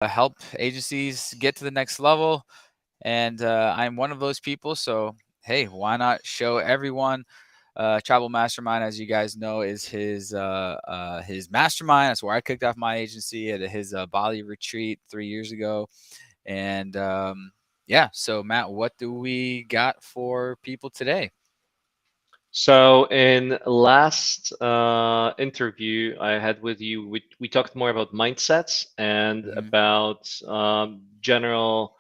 help agencies get to the next level. And I'm one of those people. So, hey, why not show everyone? Travel Mastermind, as you guys know, is his mastermind. That's where I kicked off my agency at his Bali retreat 3 years ago. And yeah, so Matt, what do we got for people today? So in last interview I had with you, we talked more about mindsets and Hmm. about general,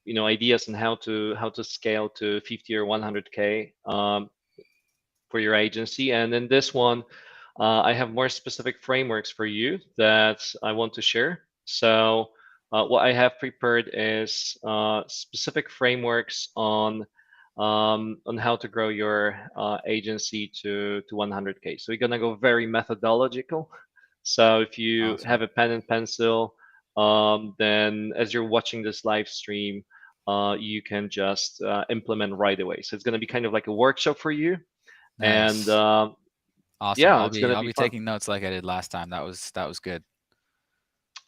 ideas on how to scale to 50 or 100K for your agency. And in this one, I have more specific frameworks for you that I want to share. So what I have prepared is specific frameworks on how to grow your agency to 100K. So we're gonna go very methodological. So if you Awesome. have a pen and pencil, then as you're watching this live stream, you can just implement right away. So it's gonna be kind of like a workshop for you, and Nice. Awesome. yeah, I'll it's be gonna I'll be be fun. taking notes like I did last time. That was good.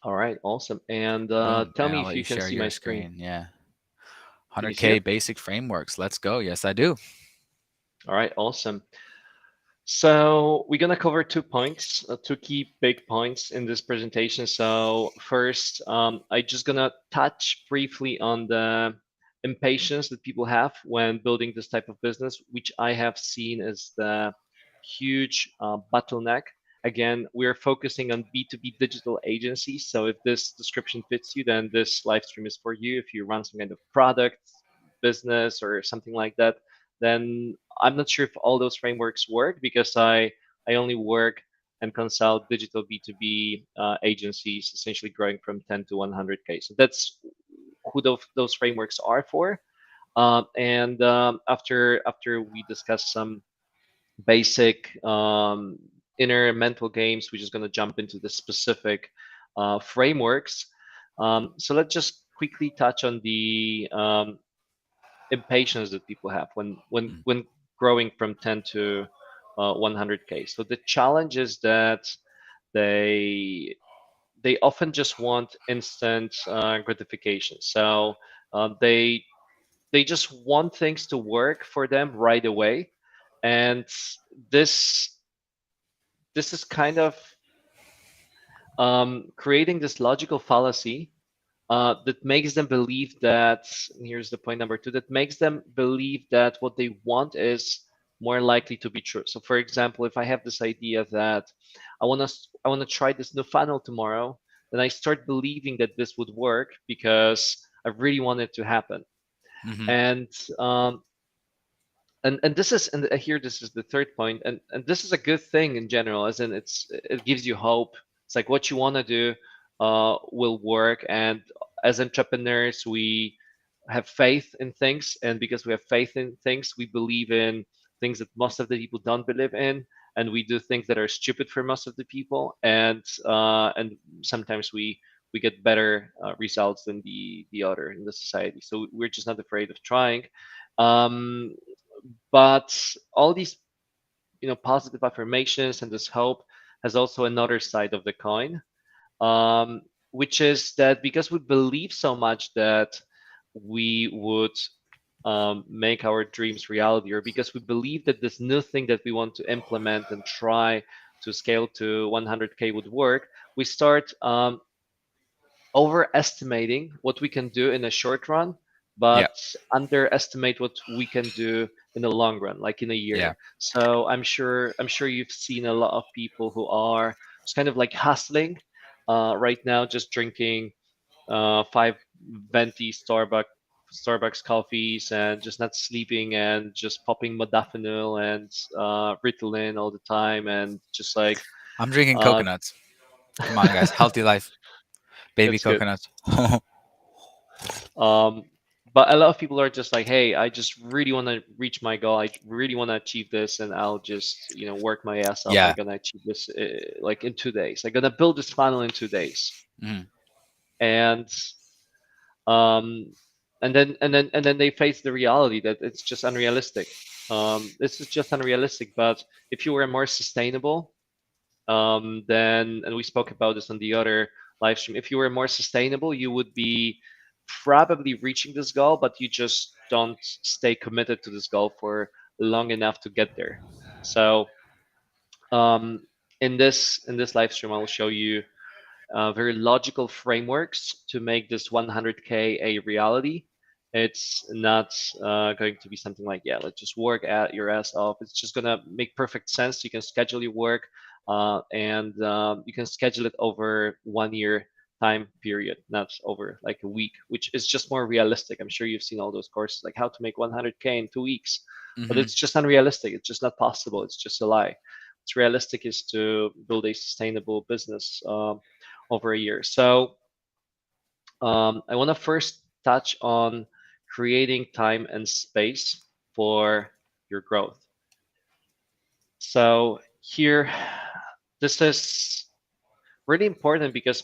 All right, awesome. And Boom. tell And me I'll if let you you can share see my your screen. screen. Yeah. Can you see 100K it? basic frameworks. Let's go. Yes, I do. All right, awesome. So we're gonna cover 2 points, two key big points in this presentation. So first, I just gonna touch briefly on the impatience that people have when building this type of business, which I have seen as the huge bottleneck. Again, we're focusing on B2B digital agencies. So if this description fits you, then this live stream is for you. If you run some kind of product business or something like that, then I'm not sure if all those frameworks work because I only work and consult digital B2B agencies, essentially growing from 10 to 100K. So that's who those frameworks are for. And after we discuss some basic inner mental games, we're just going to jump into the specific frameworks. So let's just quickly touch on the impatience that people have Mm. when growing from 10 to 100K. So the challenge is that they they often just want instant gratification. So they just want things to work for them right away, and this this is kind of creating this logical fallacy that makes them believe that, here's the point number two, that makes them believe that what they want is more likely to be true. So for example, if I have this idea that I want to try this new funnel tomorrow, then I start believing that this would work because I really want it to happen. Hmm. And this is, and here this is the third point, and this is a good thing in general, as in it gives you hope. It's like what you want to do will work, and as entrepreneurs we have faith in things, and because we have faith in things, we believe in things that most of the people don't believe in, and we do things that are stupid for most of the people, and sometimes we get better results than the other in the society. So we're just not afraid of trying. um, but all these, positive affirmations and this hope has also another side of the coin, um, which is that because we believe so much that we would make our dreams reality, or because we believe that this new thing that we want to implement and try to scale to 100K would work, we start overestimating what we can do in a short run, Yeah. but underestimate what we can do in the long run, like in a Yeah. year. So I'm sure you've seen a lot of people who are just kind of like hustling right now, just drinking five venti Starbucks coffees and just not sleeping and just popping modafinil and Ritalin all the time and just like I'm drinking uh, coconuts. Come on, guys. Healthy life. Baby that's good. coconuts. Um, but a lot of people are just like, hey, I just really want to reach my goal. I really want to achieve this, and I'll just, work my ass off. I'm Yeah. gonna achieve this like in 2 days. I'm gonna build this funnel in 2 days, Mhm. and um, and then they face the reality that it's just unrealistic. This is just unrealistic. But if you were more sustainable, then, and we spoke about this on the other live stream. If you were more sustainable, you would be probably reaching this goal, but you just don't stay committed to this goal for long enough to get there. So um, in this live stream, I will show you very logical frameworks to make this 100K a reality. It's not going to be something like, yeah, let's just work at your ass off. It's just going to make perfect sense. You can schedule your work and you can schedule it over 1 year time period, not over like a week, which is just more realistic. I'm sure you've seen all those courses, like how to make 100K in 2 weeks, but Hmm. it's just unrealistic. It's just not possible. It's just a lie. What's realistic is to build a sustainable business over a year. So I want to first touch on creating time and space for your growth. So here, this is really important because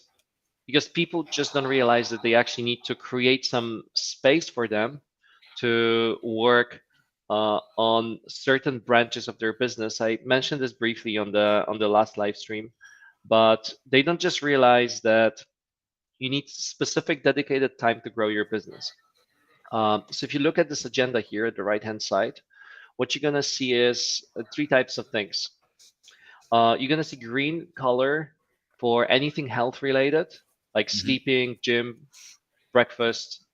people just don't realize that they actually need to create some space for them to work on certain branches of their business. I mentioned this briefly on the last live stream, but they don't just realize that you need specific dedicated time to grow your business. So if you look at this agenda here at the right hand side, what you're going to see is three types of things. You're going to see green color for anything health related, like Hmm. sleeping, gym, breakfast,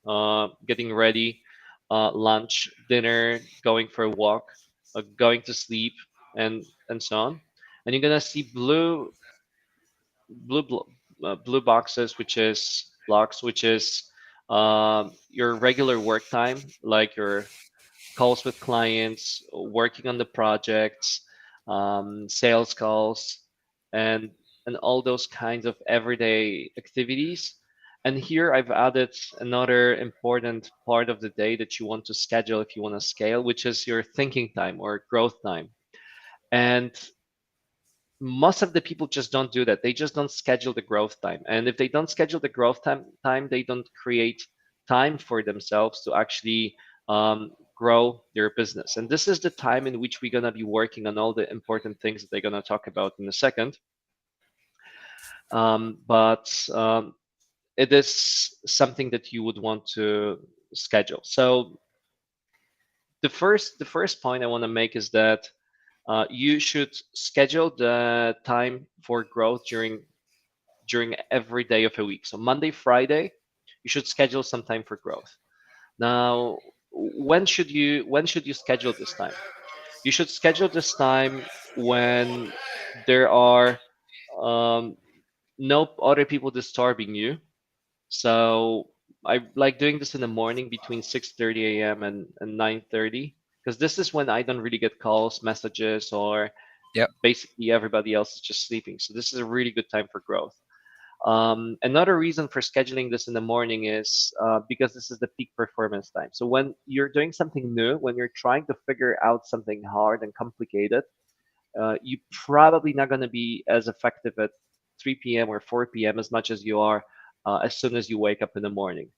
getting ready, lunch, dinner, going for a walk, going to sleep, and so on. And you're going to see blue blue boxes, which is blocks, which is your regular work time, like your calls with clients, working on the projects, sales calls, and and all those kinds of everyday activities. And here I've added another important part of the day that you want to schedule if you want to scale, which is your thinking time or growth time. And most of the people just don't do that. They just don't schedule the growth time. And if they don't schedule the growth time, they don't create time for themselves to actually grow their business. And this is the time in which we're going to be working on all the important things that they're going to talk about in a second. But it is something that you would want to schedule. So the first point I want to make is that you should schedule the time for growth during every day of a week. So Monday, Friday, you should schedule some time for growth. Now, when should you schedule this time? You should schedule this time when there are um, no other people disturbing you. So I like doing this in the morning between 6:30 a.m. and 9:30 because this is when I don't really get calls, messages, or Yep. basically everybody else is just sleeping. So this is a really good time for growth. Another reason for scheduling this in the morning is because this is the peak performance time. So when you're doing something new, when you're trying to figure out something hard and complicated, you probably not going to be as effective at 3 p.m. or 4 p.m. as much as you are as soon as you wake up in the morning.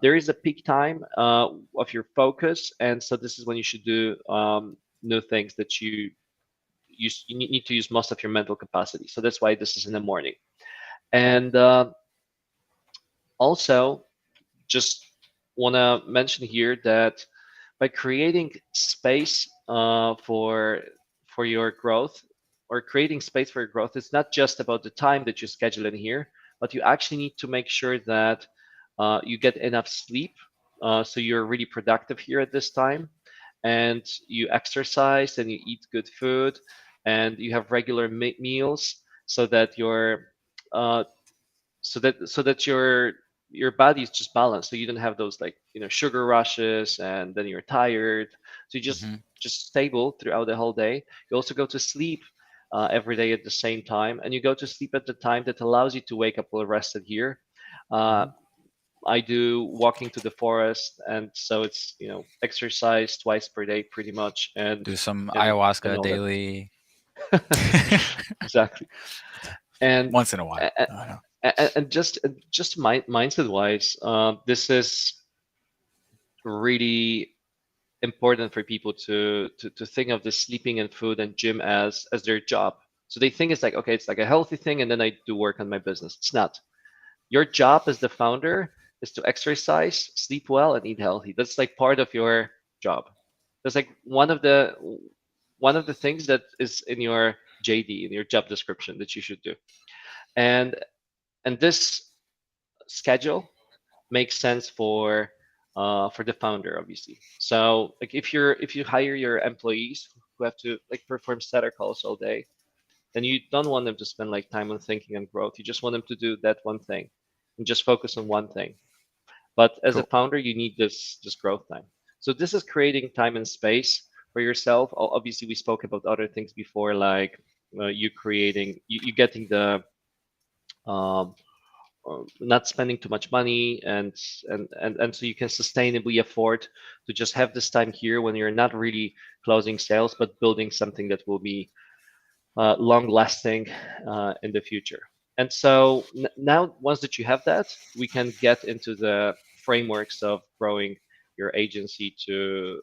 There is a peak time of your focus, and so this is when you should do new things that you need to use most of your mental capacity. So that's why this is in the morning. And also, just want to mention here that by creating space for your growth or creating space for your growth, it's not just about the time that you schedule in here, but you actually need to make sure that you get enough sleep, so you're really productive here at this time, and you exercise and you eat good food, and you have regular meals so that uh, your body is just balanced, so you don't have those like sugar rushes and then you're tired, so you Hmm. just stable throughout the whole day. You also go to sleep every day at the same time, and you go to sleep at the time that allows you to wake up well rested here. uh, Hmm. I do walking to the forest, and so it's exercise twice per day pretty much, Do some and ayahuasca all daily. that. Exactly. And Once in a while. a- No, no. and just mindset wise, this is really important for people to think of the sleeping and food and gym as their job. So they think it's like, okay, it's like a healthy thing, and then I do work on my business. It's not. Your job as the founder is to exercise, sleep well, and eat healthy. That's like part of your job. That's like one of the things that is in your JD, in your job description, that you should do. And and this schedule makes sense for the founder, obviously. So like if you hire your employees who have to like perform setter calls all day, then you don't want them to spend like time on thinking and growth. You just want them to do that one thing and just focus on one thing. But as a Cool. founder, you need this growth time. So this is creating time and space for yourself. Obviously, we spoke about other things before, like you getting the um, not spending too much money, and so you can sustainably afford to just have this time here when you're not really closing sales, but building something that will be long lasting in the future. And so now, once that you have that, we can get into the frameworks of growing your agency to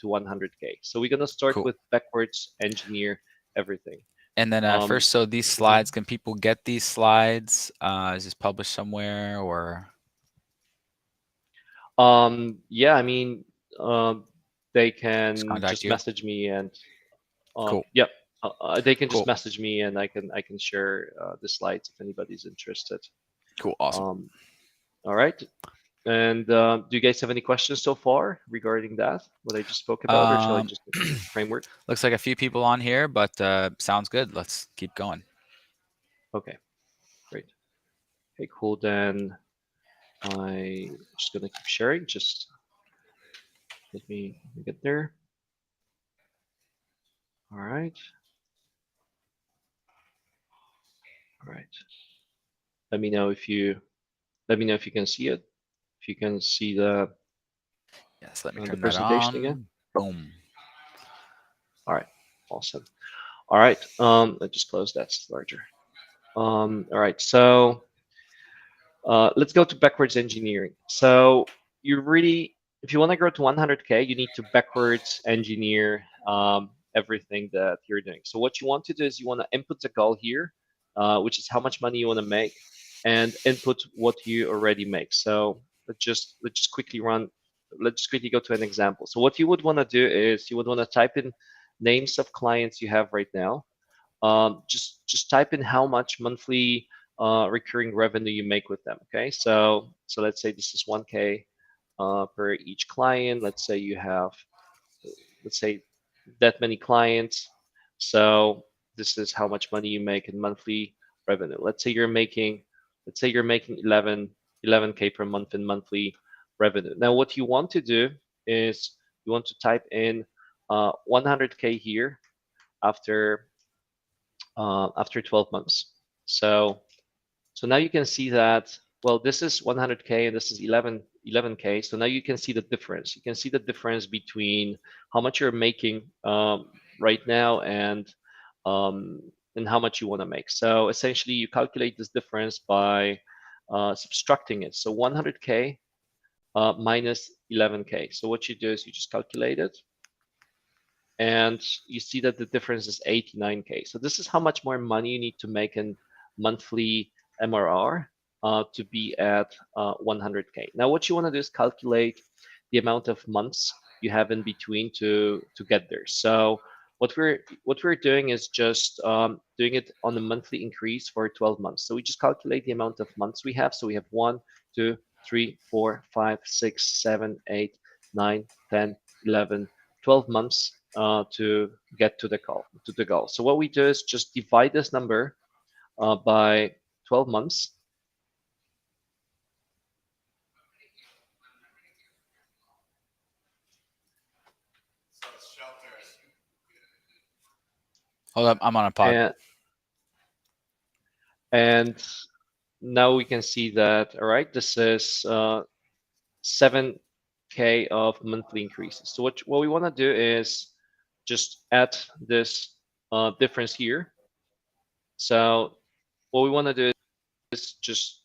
100K. So we're gonna start Cool. with backwards engineer everything. And then Um, first, so these mhm. slides, can people get these slides? Is this published somewhere or Yeah, I mean, um, they just can contact just you? message me, and Cool. yeah, they can just Cool. message me, and I can share the slides if anybody's interested. Cool. Awesome. Um, all right. And do you guys have any questions so far regarding that, what I just spoke about, or shall I Um, just continue with the framework? looks like a few people on here, but sounds good. Let's keep going. Okay, great. Okay, cool. Then I'm just gonna keep sharing. Just let me get there. All right. All right. Let me know if you let me know if you can see it. If you can see Yes, let me the turn that presentation again. on. Boom. All right. Awesome. All right. Let's just close that. It's larger. All right. So let's go to backwards engineering. So you really, if you want to grow to 100K, you need to backwards engineer everything that you're doing. So what you want to do is you want to input the goal here, which is how much money you want to make, and input what you already make. So let's just quickly run. Let's just quickly go to an example. So what you would want to do is you would want to type in names of clients you have right now. Just type in how much monthly recurring revenue you make with them. Okay, so let's say this is 1K per each client. Let's say you have, let's say, that many clients. So this is how much money you make in monthly revenue. Let's say you're making 11K per month in monthly revenue. Now what you want to do is you want to type in 100K here after after 12 months. So so now you can see that, well, this is 100K and this is 11K. So now you can see the difference. You can see the difference between how much you're making right now um, and how much you want to make. So essentially, you calculate this difference by subtracting it. So 100K minus 11K. So what you do is you just calculate it, and you see that the difference is 89K. So this is how much more money you need to make in monthly MRR to be at 100K. Now, what you want to do is calculate the amount of months you have in between to get there. So what we're doing is just doing it on a monthly increase for 12 months. So we just calculate the amount of months we have. So we have 1, 2, 3, 4, 5, 6, 7, 8, 9, 10, 11, 12 months to get to the goal. So what we do is just divide this number by 12 months. Hold up, I'm on a pod. and and now we can see that, all right, this is 7K of monthly increases. So what we want to do is just add this difference here. So what we want to do is just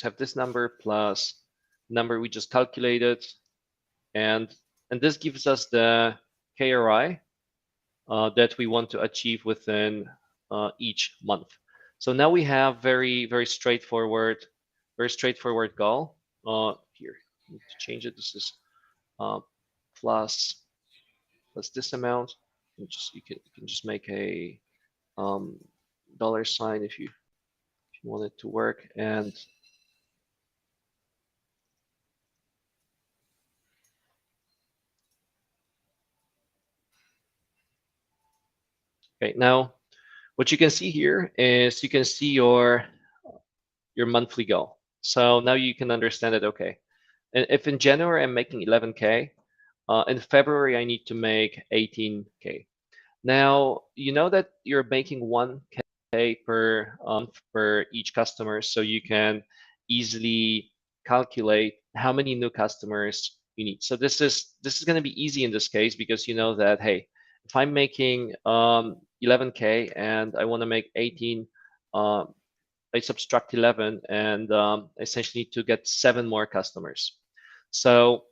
have this number plus number we just calculated, and this gives us the KRI that we want to achieve within each month. So now we have very straightforward goal. Here, I need to change it. This is uh, plus this amount. You can just make a um, dollar sign if you want it to work. And okay, now what you can see here is you can see your monthly goal. So now you can understand it. Okay, and if in January I'm making 11K, in February I need to make 18K. Now you know that you're making 1K per month per each customer, so you can easily calculate how many new customers you need. So this is going to be easy in this case because you know that, hey, if I'm making 11K and I want to make 18, um, I subtract 11 and essentially need to get 7 more customers. So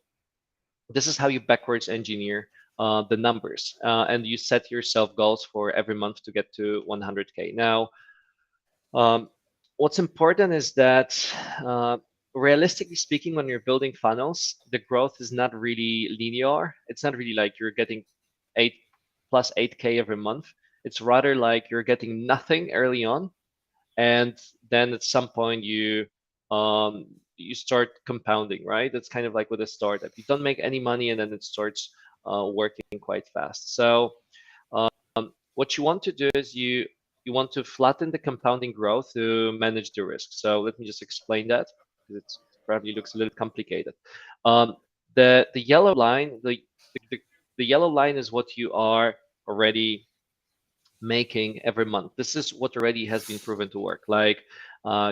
this is how you backwards engineer the numbers, and you set yourself goals for every month to get to 100K. Now, um, what's important is that, realistically speaking, when you're building funnels, the growth is not really linear. It's not really like you're getting 8 plus 8K every month. It's rather like you're getting nothing early on, and then at some point you start compounding, right? That's kind of like with a startup. You don't make any money, and then it starts working quite fast. So what you want to do is you want to flatten the compounding growth to manage the risk. So let me just explain that because it probably looks a little complicated. Um, the yellow line, the the yellow line is what you are already making every month. This is what already has been proven to work, like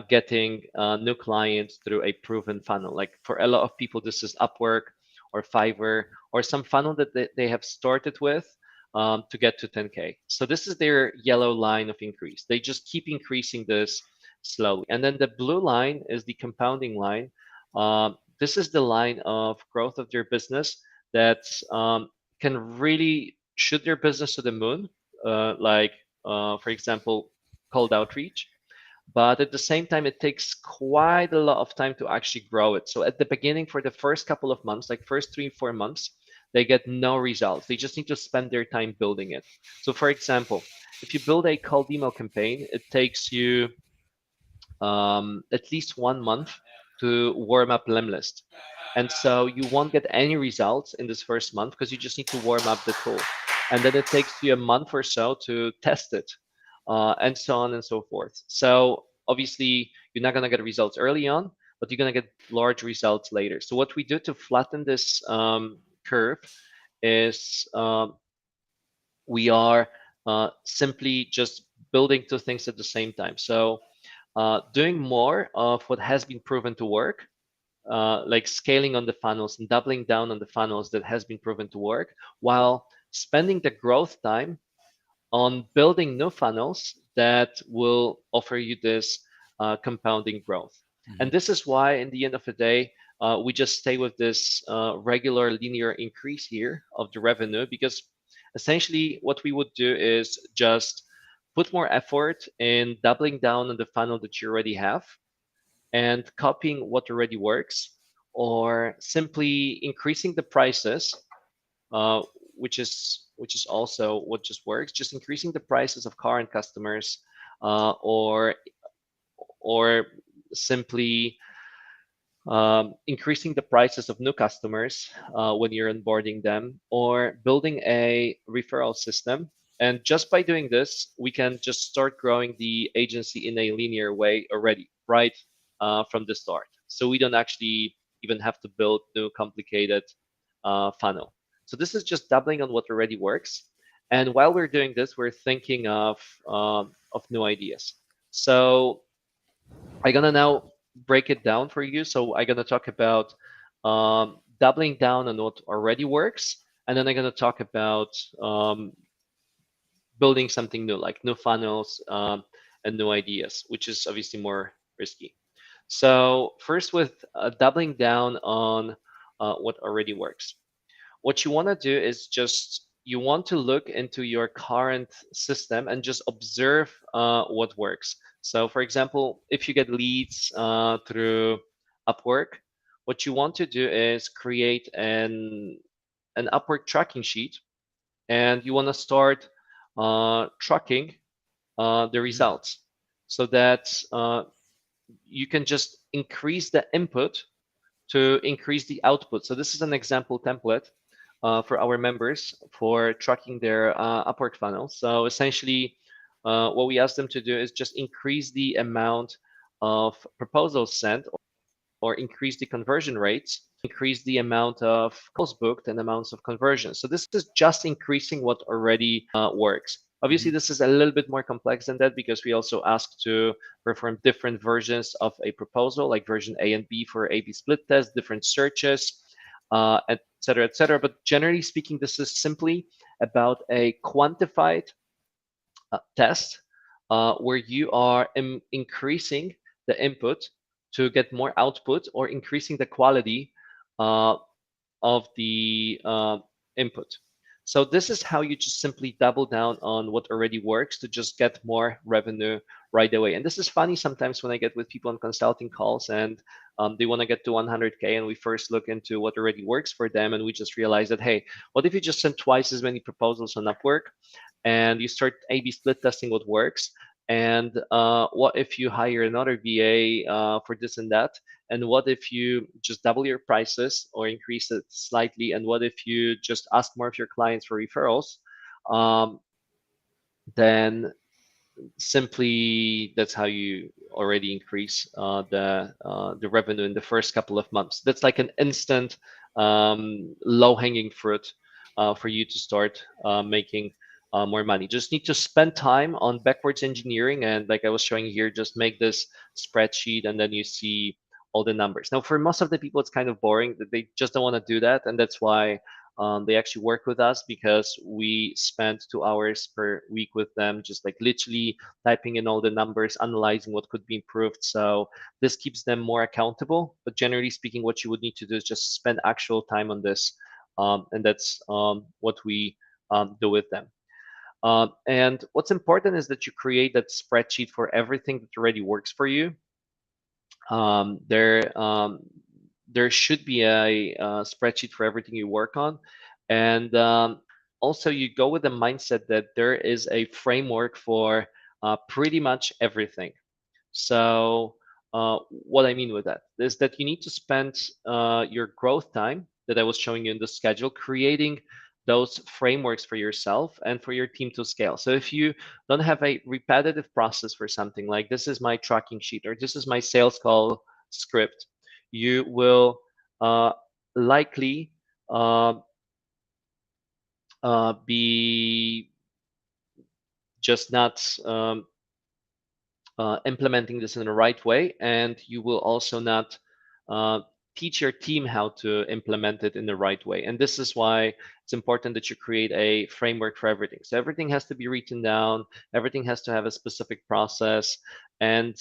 getting new clients through a proven funnel. Like for a lot of people, this is Upwork or Fiverr or some funnel that they have started with to get to 10K. So this is their yellow line of increase. They just keep increasing this slowly. And then the blue line is the compounding line. This is the line of growth of their business that can really shoot their business to the moon, like for example, cold outreach. But at the same time, it takes quite a lot of time to actually grow it. So at the beginning, for the first couple of months, like first 3 4 months, they get no results. They just need to spend their time building it. So for example, if you build a cold email campaign, it takes you at least 1 month to warm up Lemlist. And so you won't get any results in this first month because you just need to warm up the tool. And then it takes you a month or so to test it, and so on and so forth. So obviously, you're not going to get results early on, but you're going to get large results later. So what we do to flatten this curve is we are simply just building two things at the same time. So doing more of what has been proven to work, like scaling on the funnels and doubling down on the funnels that has been proven to work, while spending the growth time on building new funnels that will offer you this compounding growth. Mhm. And this is why, in the end of the day, we just stay with this regular linear increase here of the revenue, because essentially what we would do is just put more effort in doubling down on the funnel that you already have and copying what already works, or simply increasing the prices, uh, which is also what just works. Just increasing the prices of current customers, or simply increasing the prices of new customers when you're onboarding them, or building a referral system. And just by doing this, we can just start growing the agency in a linear way already, right from the start. So we don't actually even have to build new complicated funnel. So this is just doubling on what already works. And while we're doing this, we're thinking of new ideas. So I'm gonna now break it down for you. So I'm gonna talk about doubling down on what already works, and then I'm gonna talk about building something new, like new funnels and new ideas, which is obviously more risky. So first, with doubling down on what already works, what you want to do is just you want to look into your current system and just observe what works. So, for example, if you get leads through Upwork, what you want to do is create an Upwork tracking sheet, and you want to start tracking the Mhm. results so that you can just increase the input to increase the output. So this is an example template for our members for tracking their Upwork funnel. So essentially, what we ask them to do is just increase the amount of proposals sent or increase the conversion rates, increase the amount of calls booked and amounts of conversions. So this is just increasing what already works. Obviously, Mhm. this is a little bit more complex than that because we also ask to perform different versions of a proposal, like version A and B for A/B split test, different searches, et cetera, et cetera. But generally speaking, this is simply about a quantified test where you are increasing the input to get more output or increasing the quality uh, of the input. So this is how you just simply double down on what already works to just get more revenue right away. And this is funny sometimes when I get with people on consulting calls and they want to get to 100K and we first look into what already works for them and we just realize that, hey, what if you just send twice as many proposals on Upwork and you start A/B split testing what works? And what if you hire another VA for this and that? And what if you just double your prices or increase it slightly? And what if you just ask more of your clients for referrals? Um, then simply that's how you already increase the revenue in the first couple of months. That's like an instant low hanging fruit for you to start making more money. Just need to spend time on backwards engineering, and like I was showing here, just make this spreadsheet, and then you see all the numbers. Now, for most of the people, it's kind of boring that they just don't want to do that, and that's why they actually work with us because we spend 2 hours per week with them, just like literally typing in all the numbers, analyzing what could be improved. So this keeps them more accountable. But generally speaking, what you would need to do is just spend actual time on this. And that's what we do with them. And what's important is that you create that spreadsheet for everything that already works for you. Um, there, um, there should be a spreadsheet for everything you work on, and also you go with the mindset that there is a framework for pretty much everything. So what I mean with that is that you need to spend your growth time that I was showing you in the schedule creating those frameworks for yourself and for your team to scale. So if you don't have a repetitive process for something like this is my tracking sheet or this is my sales call script, you will uh, likely uh, be just not implementing this in the right way, and you will also not uh, teach your team how to implement it in the right way. And this is why it's important that you create a framework for everything. So everything has to be written down, everything has to have a specific process. And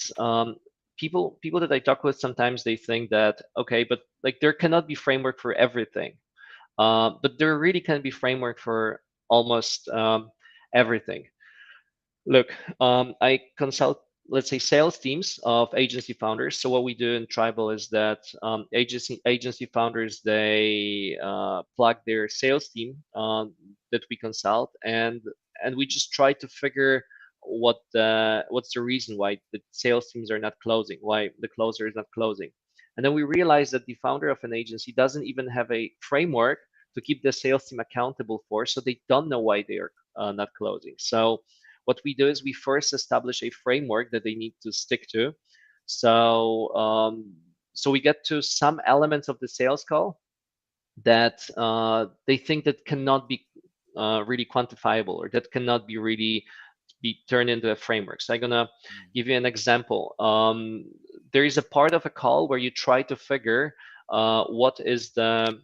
people that I talk with sometimes they think that okay, but like there cannot be framework for everything. But there really can be framework for almost everything. Look, I consult, let's say, sales teams of agency founders. So what we do in Tribal is that agency founders they plug their sales team that we consult, and we just try to figure what's the reason why the sales teams are not closing, why the closer is not closing, and then we realize that the founder of an agency doesn't even have a framework to keep the sales team accountable for, so they don't know why they are not closing. So what we do is we first establish a framework that they need to stick to. So so we get to some elements of the sales call that they think that cannot be really quantifiable or that cannot be really be turned into a framework. So I'm gonna Mm. give you an example. There is a part of a call where you try to figure what is the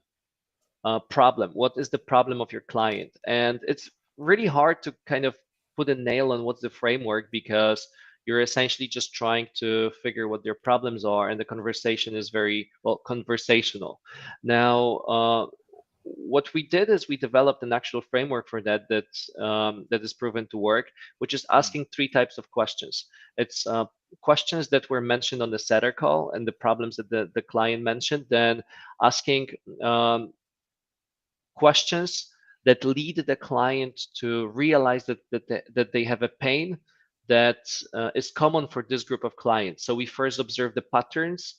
problem, what is the problem of your client, and it's really hard to kind of put a nail on what's the framework because you're essentially just trying to figure what their problems are and the conversation is very well conversational. Now what we did is we developed an actual framework for that that is proven to work, which is Mm. asking three types of questions. It's questions that were mentioned on the setter call and the problems that the client mentioned, then asking um, questions that lead the client to realize that they have a pain that is common for this group of clients. So we first observe the patterns,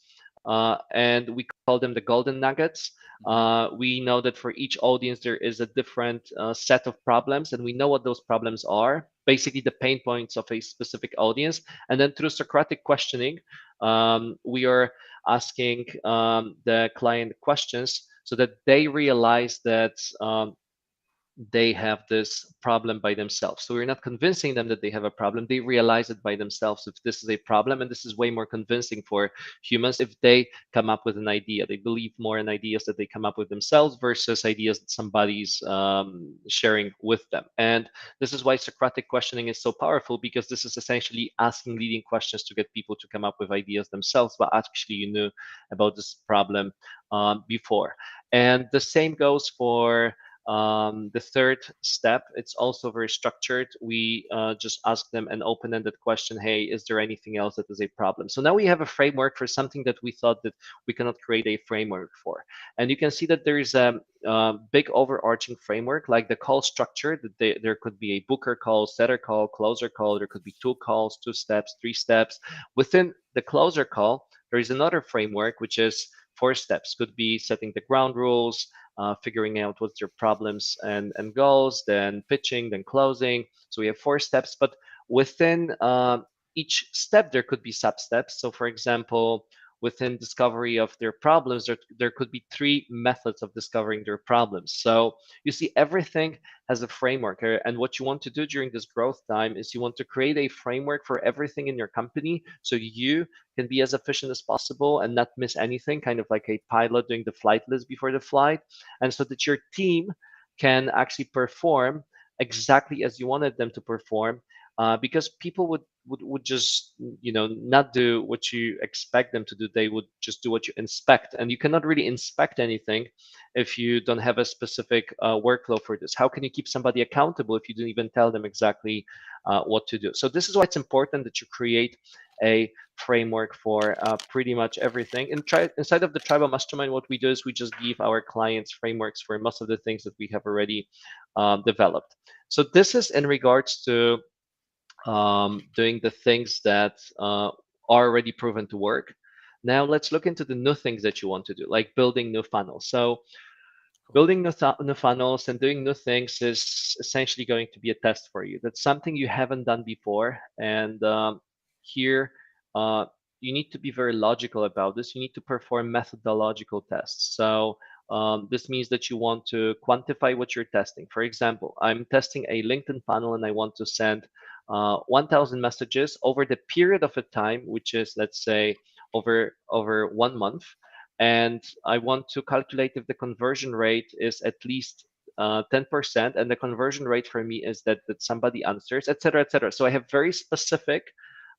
and we call them the golden nuggets. Mhm. We know that for each audience there is a different set of problems, and we know what those problems are, basically the pain points of a specific audience. And then through Socratic questioning, we are asking the client questions so that they realize that they have this problem by themselves. So we're not convincing them that they have a problem. They realize it by themselves if this is a problem. And this is way more convincing for humans if they come up with an idea. They believe more in ideas that they come up with themselves versus ideas that somebody's sharing with them. And this is why Socratic questioning is so powerful, because this is essentially asking leading questions to get people to come up with ideas themselves, but actually you knew about this problem before. And the same goes for the third step. It's also very structured. We just ask them an open-ended question. Hey, is there anything else that is a problem? So now we have a framework for something that we thought that we cannot create a framework for. And you can see that there is a big overarching framework, like the call structure, that there could be a booker call, setter call, closer call. There could be two calls, two steps, three steps. Within the closer call, there is another framework, which is four steps. Could be setting the ground rules, figuring out what's your problems and goals, then pitching, then closing. So we have four steps, but within each step, there could be sub steps. So, for example, within discovery of their problems, there could be three methods of discovering their problems. So you see, everything has a framework. And what you want to do during this growth time is you want to create a framework for everything in your company so you can be as efficient as possible and not miss anything, kind of like a pilot doing the flight list before the flight, and so that your team can actually perform exactly as you wanted them to perform, because people would just not do what you expect them to do. They would just do what you inspect, and you cannot really inspect anything if you don't have a specific workflow for this. How can you keep somebody accountable if you don't even tell them exactly what to do? So this is why it's important that you create a framework for pretty much everything. And inside of the tribal mastermind, what we do is we just give our clients frameworks for most of the things that we have already developed. So this is in regards to doing the things that are already proven to work. Now let's look into the new things that you want to do, like building new funnels. So Cool. building new funnels and doing new things is essentially going to be a test for you. That's something you haven't done before. And here, uh, you need to be very logical about this. You need to perform methodological tests. So this means that you want to quantify what you're testing. For example, I'm testing a LinkedIn funnel and I want to send 1,000 messages over the period of a time, which is, let's say, over 1 month, and I want to calculate if the conversion rate is at least 10%, and the conversion rate for me is that somebody answers, etc., etc. So I have very specific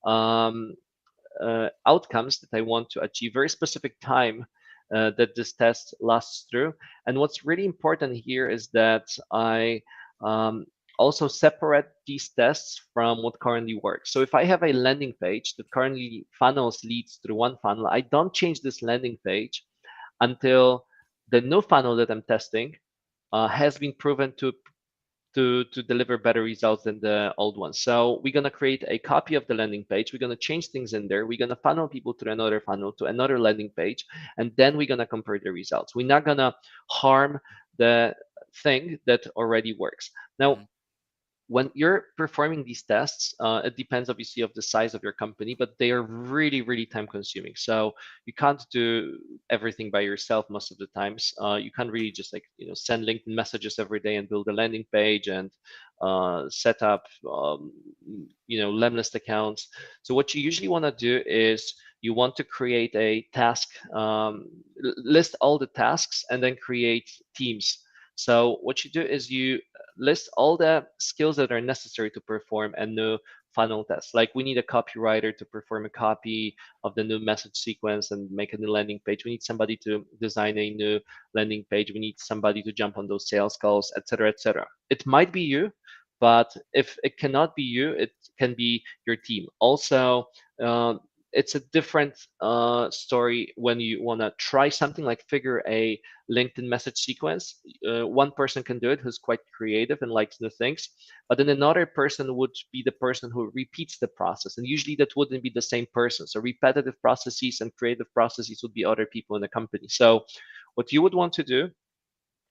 um, outcomes that I want to achieve, very specific time that this test lasts through. And what's really important here is that I um, also separate these tests from what currently works. So if I have a landing page that currently funnels leads through one funnel, I don't change this landing page until the new funnel that I'm testing has been proven to deliver better results than the old one. So we're gonna create a copy of the landing page. We're gonna change things in there. We're gonna funnel people to another funnel to another landing page, and then we're gonna compare the results. We're not gonna harm the thing that already works. Now, Mhm. when you're performing these tests, it depends obviously of the size of your company, but they are really, really time consuming. So you can't do everything by yourself most of the times. You can't really just like, send LinkedIn messages every day and build a landing page and set up, lemlist accounts. So what you usually want to do is you want to create a task, list all the tasks and then create teams. So what you do is you list all the skills that are necessary to perform a new funnel tests. Like we need a copywriter to perform a copy of the new message sequence and make a new landing page. We need somebody to design a new landing page. We need somebody to jump on those sales calls, etc., etc. It might be you, but if it cannot be you, it can be your team. Also, uh, it's a different story when you want to try something like figure a LinkedIn message sequence. One person can do it who's quite creative and likes new things, but then another person would be the person who repeats the process. And usually that wouldn't be the same person. So repetitive processes and creative processes would be other people in the company. So what you would want to do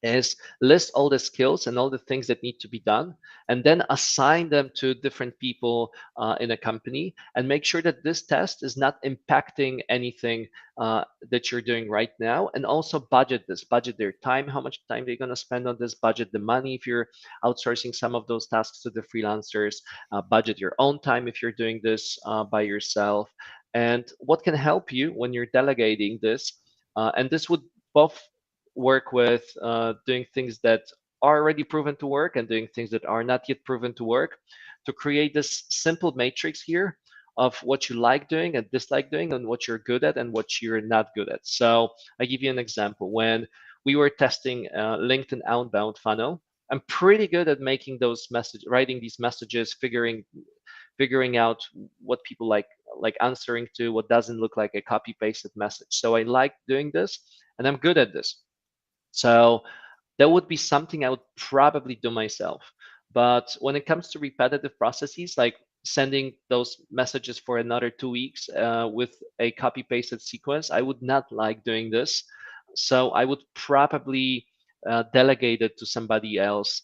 is list all the skills and all the things that need to be done and then assign them to different people in a company and make sure that this test is not impacting anything that you're doing right now, and also budget their time, how much time they're going to spend on this, budget the money if you're outsourcing some of those tasks to the freelancers, budget your own time if you're doing this by yourself, and what can help you when you're delegating this. And this would both work with doing things that are already proven to work and doing things that are not yet proven to work, to create this simple matrix here of what you like doing and dislike doing and what you're good at and what you're not good at. So I give you an example. When we were testing LinkedIn outbound funnel, I'm pretty good at making those message, writing these messages, figuring out what people like answering to, what doesn't look like a copy pasted message. So I like doing this and I'm good at this. So that would be something I would probably do myself. But when it comes to repetitive processes, like sending those messages for another 2 weeks with a copy pasted sequence, I would not like doing this. So I would probably delegate it to somebody else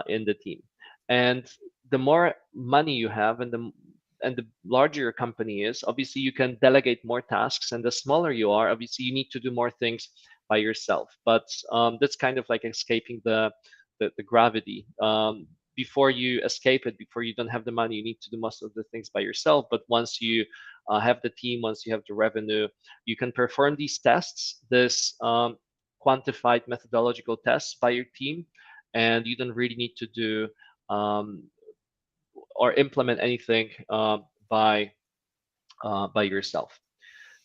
in the team. And the more money you have and the larger your company is, obviously you can delegate more tasks. And the smaller you are, obviously you need to do more things by yourself. But that's kind of like escaping the gravity. Before you escape it, before you don't have the money, you need to do most of the things by yourself. But once you have the team, once you have the revenue, you can perform these tests, this quantified methodological tests by your team, and you don't really need to do um, or implement anything by yourself.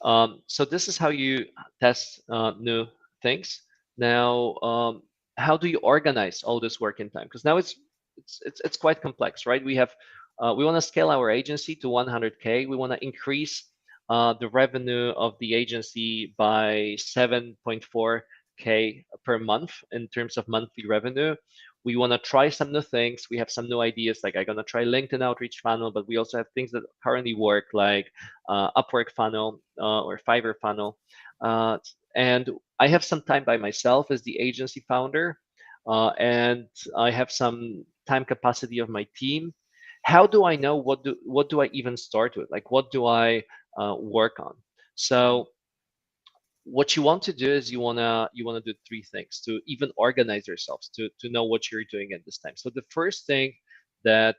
So this is how you test new things. Now, how do you organize all this work in time? Because now it's quite complex, right? We want to scale our agency to 100K. We want to increase the revenue of the agency by 7.4K per month in terms of monthly revenue. We want to try some new things. We have some new ideas, like I'm gonna try LinkedIn outreach funnel, but we also have things that currently work, like Upwork funnel or Fiverr funnel. And I have some time by myself as the agency founder, and I have some time capacity of my team. How do I know what do I even start with? Like what do I work on? So what you want to do is you wanna do three things to even organize yourselves to know what you're doing at this time. So the first thing that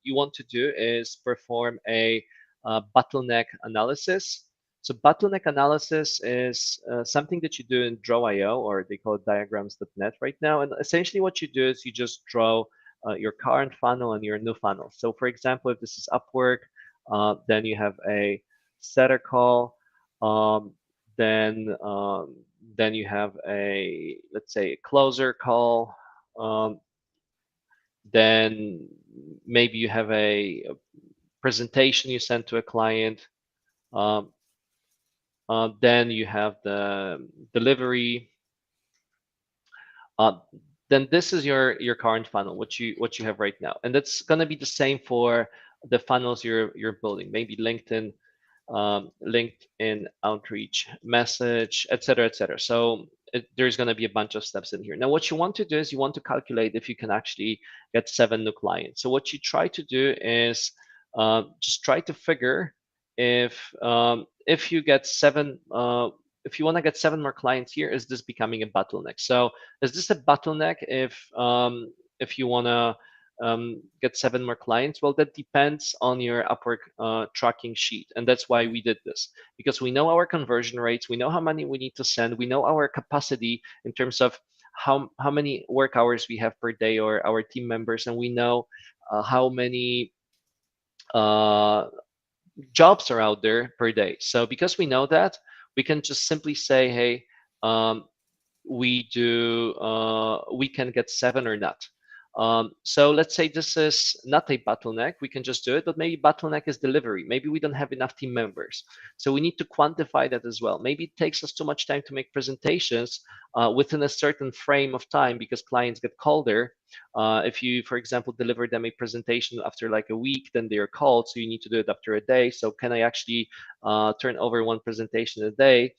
you want to do is perform a bottleneck analysis. So bottleneck analysis is something that you do in Draw.io, or they call it diagrams.net right now. And essentially what you do is you just draw your current funnel and your new funnel. So for example, if this is Upwork, then you have a setter call, um, then then you have a, let's say, a closer call, um, then maybe you have a presentation you send to a client, um, then you have the delivery, uh, then this is your current funnel, what you have right now, and that's going to be the same for the funnels you're building, maybe LinkedIn outreach, message, etc., etc. So there's going to be a bunch of steps in here. Now, what you want to do is you want to calculate if you can actually get 7 new clients. So what you try to do is just try to figure if you get seven. If you want to get 7 more clients here, is this becoming a bottleneck? So is this a bottleneck if you want to get 7 more clients? Well, that depends on your Upwork tracking sheet. And that's why we did this, because we know our conversion rates, we know how many we need to send, we know our capacity in terms of how many work hours we have per day or our team members, and we know how many uh, jobs are out there per day. So because we know that, we can just simply say, hey, um, we can get 7 or not. So let's say this is not a bottleneck, we can just do it, but maybe bottleneck is delivery. Maybe we don't have enough team members. So we need to quantify that as well. Maybe it takes us too much time to make presentations within a certain frame of time because clients get colder. If you, for example, deliver them a presentation after like a week, then they are called. So you need to do it after a day. So can I actually turn over one presentation a day?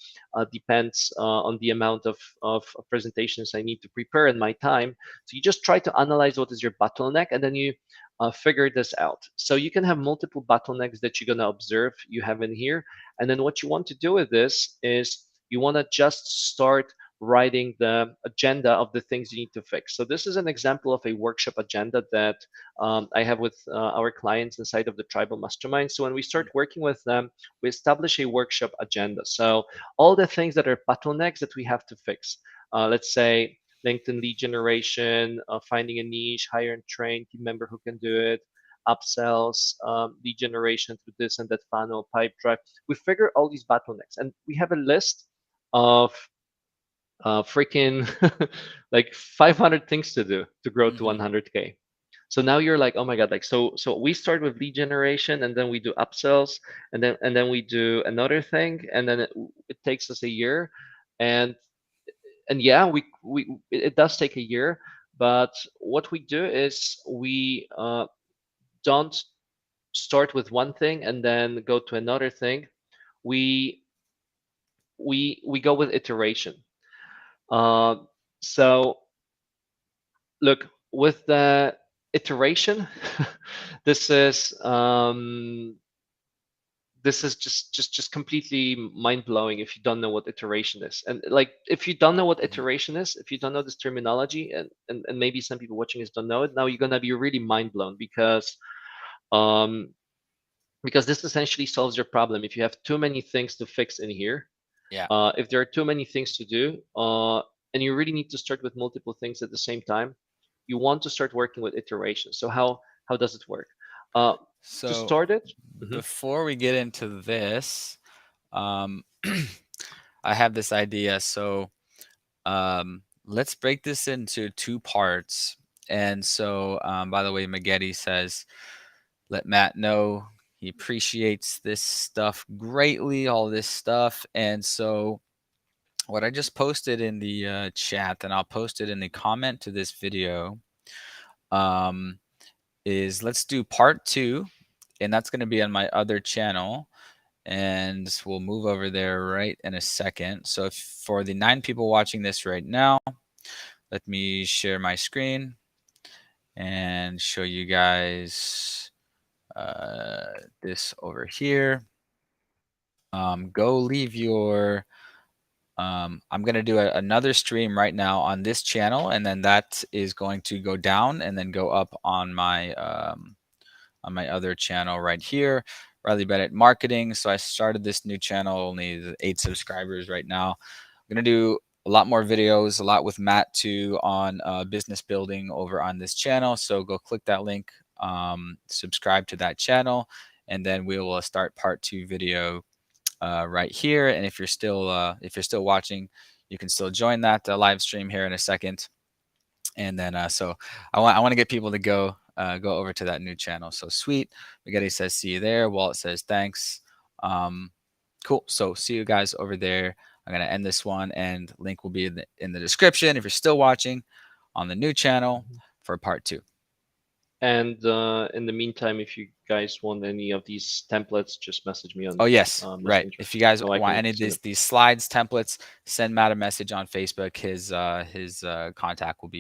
Depends on the amount of presentations I need to prepare in my time. So you just try to analyze what is your bottleneck, and then you figure this out. So you can have multiple bottlenecks that you're going to observe you have in here. And then what you want to do with this is you want to just start writing the agenda of the things you need to fix. So this is an example of a workshop agenda that I have with our clients inside of the tribal mastermind. So when we start working with them, we establish a workshop agenda. So all the things that are bottlenecks that we have to fix. Let's say LinkedIn lead generation, finding a niche, hire and train team member who can do it, upsells, lead generation through this and that funnel, pipe drive. We figure all these bottlenecks, and we have a list of freaking like 500 things to do to grow to Mm-hmm. 100K. So now you're like, oh my god, like so we start with lead generation, and then we do upsells, and then we do another thing, and then it takes us a year, and and yeah, we it does take a year, but what we do is we don't start with one thing and then go to another thing. We we go with iteration. Uh, so look, with the iteration, this is just completely mind blowing if you don't know what iteration is. And like if you don't know what Mm-hmm. iteration is, if you don't know this terminology, and maybe some people watching this don't know it, now you're gonna be really mind blown um because this essentially solves your problem. If you have too many things to fix in here, Yeah. if there are too many things to do, and you really need to start with multiple things at the same time, you want to start working with iteration. So how does it work? Uh, to So start it, mhm, before we get into this, um, I have this idea. So let's break this into two parts. And so, by the way, Maggette says, let Matt know he appreciates this stuff greatly, all this stuff. And so, what I just posted in the chat, and I'll post it in the comment to this video, um, is let's do part two. And that's going to be on my other channel. And we'll move over there right in a second. So, for the 9 people watching this right now, let me share my screen and show you guys this over here. Go leave your. I'm going to do another stream right now on this channel, and then that is going to go down and then go up on my other channel right here, Riley Bennett Marketing. So I started this new channel, only 8 subscribers right now. I'm going to do a lot more videos, a lot with Matt too on business building over on this channel. So go click that link, subscribe to that channel, and then we will start part 2 video right here. And if you're still watching, you can still join that live stream here in a second. And then so I want to get people to go over to that new channel. So sweet. Spaghetti says see you there. Walt says thanks. Um, cool. So see you guys over there. I'm gonna end this one, and link will be in the description if you're still watching on the new channel mhm. for part 2. And in the meantime, if you guys want any of these templates, just message me Oh on yes, right. Messenger If you guys so I want can any of send these it. these slides templates, send Matt a message on Facebook. His contact will be